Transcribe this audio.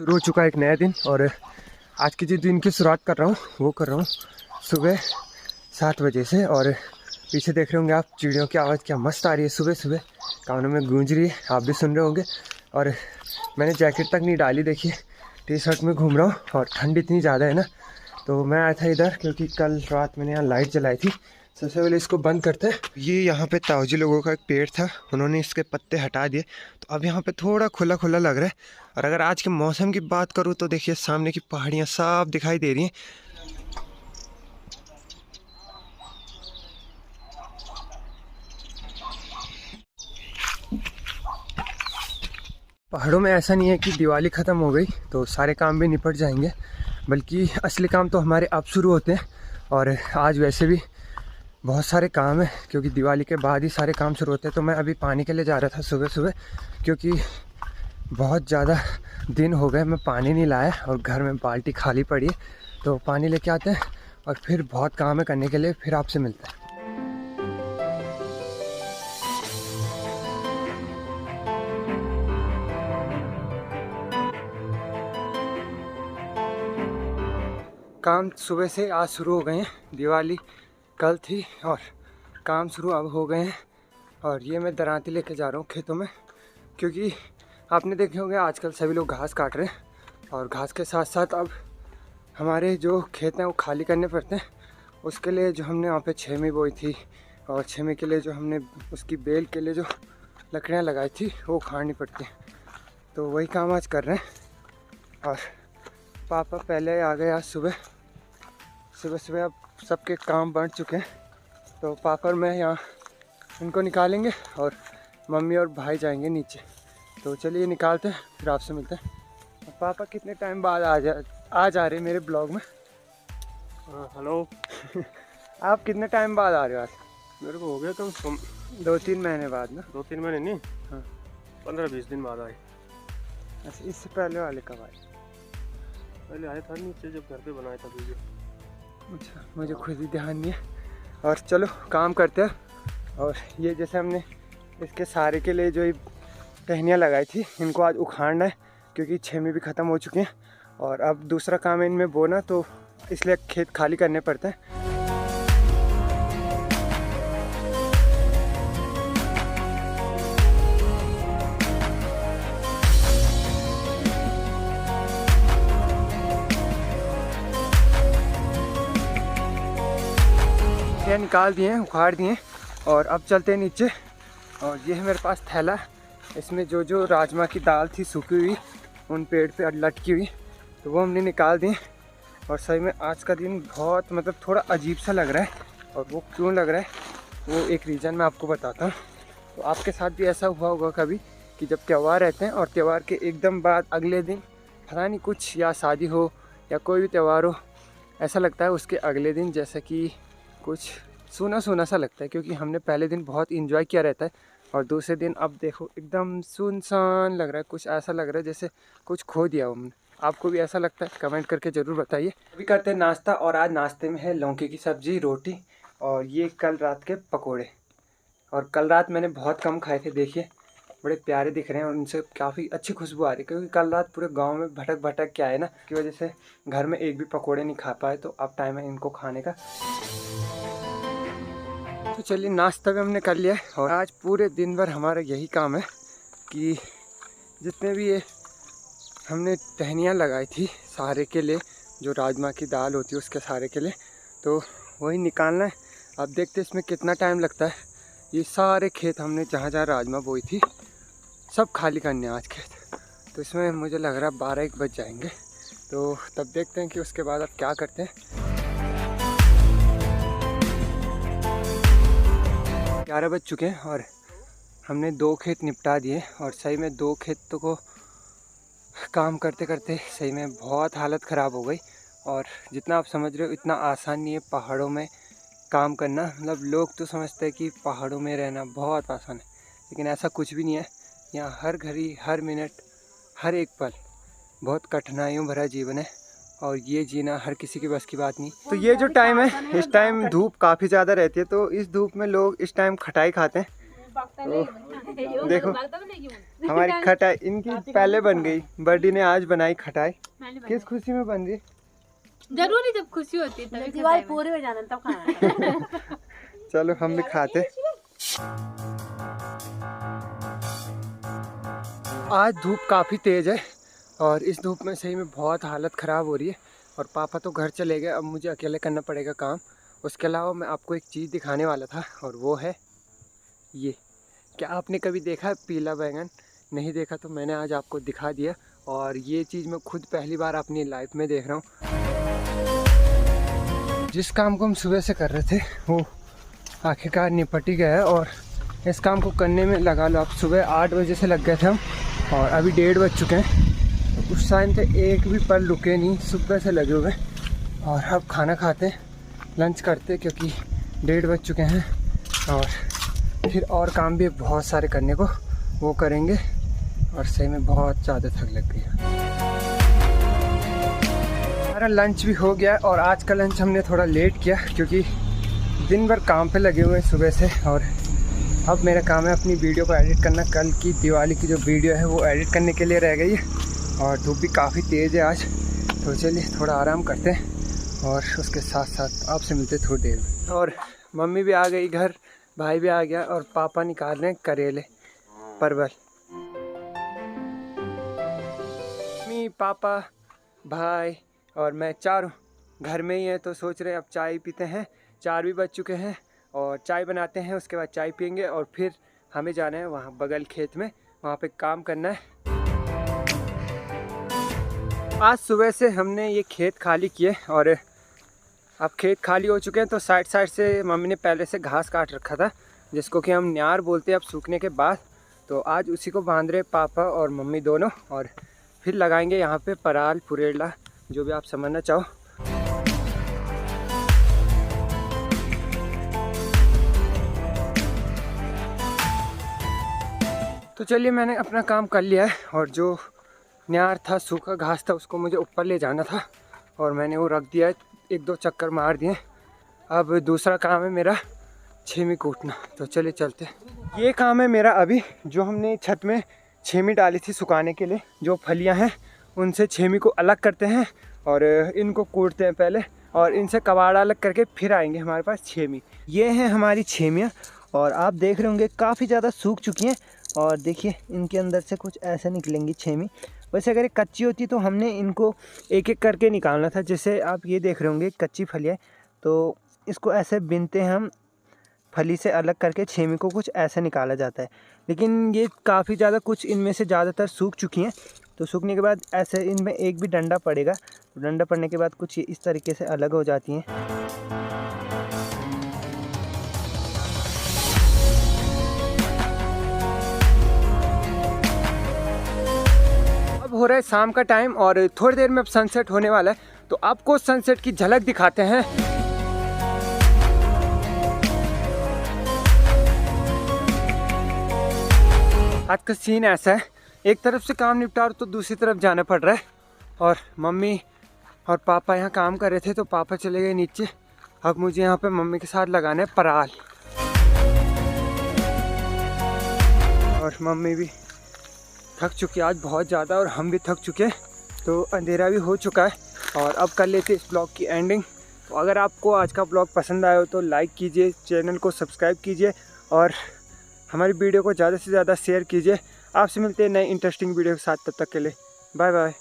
शुरू हो चुका है एक नया दिन। और आज की जो दिन की शुरुआत कर रहा हूँ वो कर रहा हूँ सुबह 7 बजे से। और पीछे देख रहे होंगे आप चिड़ियों की आवाज़ क्या मस्त आ रही है, सुबह सुबह कानों में गूंज रही है, आप भी सुन रहे होंगे। और मैंने जैकेट तक नहीं डाली, देखिए टी शर्ट में घूम रहा हूँ। और ठंड इतनी ज़्यादा है ना, तो मैं आया था इधर क्योंकि कल रात मैंने यहाँ लाइट जलाई थी। सबसे पहले इसको बंद करते हैं। ये यहाँ पे ताऊजी लोगों का एक पेड़ था, उन्होंने इसके पत्ते हटा दिए, तो अब यहाँ पे थोड़ा खुला खुला लग रहा है। और अगर आज के मौसम की बात करूँ तो देखिए सामने की पहाड़ियाँ साफ दिखाई दे रही हैं। पहाड़ों में ऐसा नहीं है कि दिवाली ख़त्म हो गई तो सारे काम भी निपट जाएंगे, बल्कि असली काम तो हमारे अब शुरू होते हैं। और आज वैसे भी बहुत सारे काम हैं क्योंकि दिवाली के बाद ही सारे काम शुरू होते हैं। तो मैं अभी पानी के लिए जा रहा था सुबह सुबह, क्योंकि बहुत ज़्यादा दिन हो गए मैं पानी नहीं लाया और घर में बाल्टी खाली पड़ी है। तो पानी लेके आते हैं और फिर बहुत काम है करने के लिए, फिर आपसे मिलते हैं। काम सुबह से आज शुरू हो गए हैं, दिवाली कल थी और काम शुरू अब हो गए हैं। और ये मैं दरांती लेके जा रहा हूँ खेतों में, क्योंकि आपने देखे होंगे आजकल सभी लोग घास काट रहे हैं। और घास के साथ साथ अब हमारे जो खेत हैं वो खाली करने पड़ते हैं। उसके लिए जो हमने वहाँ पे छेमी बोई थी और छेमी के लिए जो हमने उसकी बेल के लिए जो लकड़ियाँ लगाई थी वो उखाड़नी पड़ती हैं। तो वही काम आज कर रहे हैं। और पापा पहले आ गए आज सुबह सुबह। अब सबके काम बढ़ चुके हैं, तो पापा और मैं यहाँ इनको निकालेंगे और मम्मी और भाई जाएंगे नीचे। तो चलिए निकालते हैं, फिर आपसे मिलते हैं। पापा कितने टाइम बाद आ जा रहे हैं मेरे ब्लॉग में? हेलो। आप कितने टाइम बाद आ रहे हो आज? मेरे को हो गया कम 2-3 महीने बाद ना? 2-3 महीने नहीं, हाँ 15-20 दिन बाद आए। अच्छा, इससे पहले वाले कब आए? पहले आया था नीचे जब घर पे बनाया था वीडियो। अच्छा, मुझे खुद ही ध्यान नहीं है। और चलो काम करते हैं। और ये जैसे हमने इसके सारे के लिए जो ये टहनियाँ लगाई थी इनको आज उखाड़ना है, क्योंकि छेमी भी ख़त्म हो चुके हैं। और अब दूसरा काम है इनमें बोना, तो इसलिए खेत खाली करने पड़ते हैं। निकाल दिए हैं, उखाड़ दिए हैं। और अब चलते हैं नीचे। और ये है मेरे पास थैला, इसमें जो जो राजमा की दाल थी सूखी हुई उन पेड़ पे लटकी हुई, तो वो हमने निकाल दिए। और सही में आज का दिन बहुत मतलब थोड़ा अजीब सा लग रहा है। और वो क्यों लग रहा है वो एक रीज़न मैं आपको बताता हूँ। तो आपके साथ भी ऐसा हुआ होगा कभी कि जब त्यौहार रहते हैं और त्यौहार के एकदम बाद अगले दिन पता नहीं कुछ, या शादी हो या कोई भी त्यौहार हो, ऐसा लगता है उसके अगले दिन जैसे कि कुछ सूना सूना सा लगता है, क्योंकि हमने पहले दिन बहुत इंजॉय किया रहता है। और दूसरे दिन अब देखो एकदम सुनसान लग रहा है, कुछ ऐसा लग रहा है जैसे कुछ खो दिया हो हमने। आपको भी ऐसा लगता है? कमेंट करके ज़रूर बताइए। अभी करते हैं नाश्ता, और आज नाश्ते में है लौकी की सब्ज़ी, रोटी और ये कल रात के पकोड़े। और कल रात मैंने बहुत कम खाए थे, देखिए बड़े प्यारे दिख रहे हैं और उनसे काफ़ी अच्छी खुशबू आ रही है, क्योंकि कल रात पूरे गांव में भटक भटक के आए ना, की वजह से घर में एक भी पकोड़े नहीं खा पाए। तो अब टाइम है इनको खाने का। तो चलिए नाश्ता भी हमने कर लिया है। और आज पूरे दिन भर हमारा यही काम है कि जितने भी ये हमने टहनियाँ लगाई थी सारे के लिए, जो राजमा की दाल होती है उसके सारे के लिए, तो वही निकालना है। अब देखते हैं इसमें कितना टाइम लगता है। ये सारे खेत हमने जहाँ जहाँ राजमा बोई थी सब खाली करने आज खेत, तो इसमें मुझे लग रहा है 12-1 बज जाएंगे। तो तब देखते हैं कि उसके बाद अब क्या करते हैं। 11 बज चुके हैं और हमने 2 खेत निपटा दिए। और सही में 2 खेतों को काम करते करते सही में बहुत हालत ख़राब हो गई। और जितना आप समझ रहे हो इतना आसान नहीं है पहाड़ों में काम करना। मतलब लोग तो समझते हैं कि पहाड़ों में रहना बहुत आसान है, लेकिन ऐसा कुछ भी नहीं है। यहाँ हर घड़ी, हर मिनट, हर एक पल बहुत कठिनाइयों भरा जीवन है, और ये जीना हर किसी के बस की बात नहीं। तो ये जो टाइम है, इस टाइम धूप काफ़ी ज़्यादा रहती है, तो इस धूप में लोग इस टाइम खटाई खाते हैं। देखो हमारी खटाई इनकी पहले बन गई, बर्डी ने आज बनाई खटाई। किस खुशी में बन रही? जरूरी जब खुशी होती है तभी दिवाली पूरी हो जाना तब खाना। चलो हम भी खाते। आज धूप काफ़ी तेज़ है और इस धूप में सही में बहुत हालत ख़राब हो रही है। और पापा तो घर चले गए, अब मुझे अकेले करना पड़ेगा काम। उसके अलावा मैं आपको एक चीज़ दिखाने वाला था और वो है ये। क्या आपने कभी देखा है पीला बैंगन? नहीं देखा तो मैंने आज आपको दिखा दिया। और ये चीज़ मैं खुद पहली बार अपनी लाइफ में देख रहा हूँ। जिस काम को हम सुबह से कर रहे थे वो आखिरकार निपट ही गया है। और इस काम को करने में लगा लो आप, सुबह 8 बजे से लग गए थे हम और अभी 1:30 बज चुके हैं। तो उस टाइम से एक भी पल रुके नहीं, सुबह से लगे हुए। और अब खाना खाते, लंच करते, क्योंकि 1:30 बज चुके हैं। और फिर और काम भी बहुत सारे करने को, वो करेंगे। और सही में बहुत ज़्यादा थक लग गई है। हमारा लंच भी हो गया और आज का लंच हमने थोड़ा लेट किया क्योंकि दिन भर काम पे लगे हुए हैं सुबह से। और अब मेरा काम है अपनी वीडियो को एडिट करना। कल की दिवाली की जो वीडियो है वो एडिट करने के लिए रह गई है। और धूप भी काफ़ी तेज़ है आज, तो चलिए थोड़ा आराम करते हैं और उसके साथ साथ आपसे मिलते थोड़ी देर में। और मम्मी भी आ गई घर, भाई भी आ गया और पापा निकाल रहे हैं करेले, परवल। मम्मी, पापा, भाई और मैं चारों घर में ही हैं। तो सोच रहे हैं अब चाय पीते हैं। 4 भी बज चुके हैं और चाय बनाते हैं, उसके बाद चाय पियेंगे और फिर हमें जाना है वहाँ बगल खेत में, वहाँ पे काम करना है। आज सुबह से हमने ये खेत खाली किए और अब खेत खाली हो चुके हैं। तो साइड से मम्मी ने पहले से घास काट रखा था, जिसको कि हम न्यार बोलते हैं अब सूखने के बाद। तो आज उसी को बांध रहे पापा और मम्मी दोनों। और फिर लगाएंगे यहाँ पे पराल, पुरेला, जो भी आप समझना चाहो। तो चलिए मैंने अपना काम कर लिया है और जो न्यार था, सूखा घास था, उसको मुझे ऊपर ले जाना था और मैंने वो रख दिया है। 1-2 चक्कर मार दिए। अब दूसरा काम है मेरा छेमी कूटना। तो चलिए चलते हैं। ये काम है मेरा अभी, जो हमने छत में छेमी डाली थी सुखाने के लिए। जो फलियां हैं उनसे छेमी को अलग करते हैं और इनको कूटते हैं पहले, और इनसे कबाड़ अलग करके फिर आएंगे हमारे पास छेमी। ये हैं हमारी छेमियाँ और आप देख रहे होंगे काफ़ी ज़्यादा सूख चुकी हैं। और देखिए इनके अंदर से कुछ ऐसे निकलेंगी छेमी। वैसे अगर ये कच्ची होती तो हमने इनको एक एक करके निकालना था। जैसे आप ये देख रहे होंगे कच्ची फलियाँ, तो इसको ऐसे बिनते हैं हम, फली से अलग करके छेमी को कुछ ऐसे निकाला जाता है। लेकिन ये काफ़ी ज़्यादा, कुछ इनमें से ज़्यादातर सूख चुकी हैं। तो सूखने के बाद ऐसे इनमें एक भी डंडा पड़ेगा, तो डंडा पड़ने के बाद कुछ इस तरीके से अलग हो जाती हैं। हो रहा है शाम का टाइम और थोड़ी देर में अब सनसेट होने वाला है। तो आपको सनसेट की झलक दिखाते हैं। आज का सीन ऐसा है, एक तरफ से काम निपटा तो दूसरी तरफ जाना पड़ रहा है। और मम्मी और पापा यहाँ काम कर रहे थे तो पापा चले गए नीचे। अब मुझे यहाँ पे मम्मी के साथ लगाना है पराल। और मम्मी भी थक चुकी है आज बहुत ज़्यादा और हम भी थक चुके हैं। तो अंधेरा भी हो चुका है और अब कर लेते इस ब्लॉग की एंडिंग। तो अगर आपको आज का ब्लॉग पसंद आया हो तो लाइक कीजिए, चैनल को सब्सक्राइब कीजिए और हमारी वीडियो को ज़्यादा से ज़्यादा शेयर कीजिए। आपसे मिलते हैं नए इंटरेस्टिंग वीडियो के साथ, तब तक के लिए बाय बाय।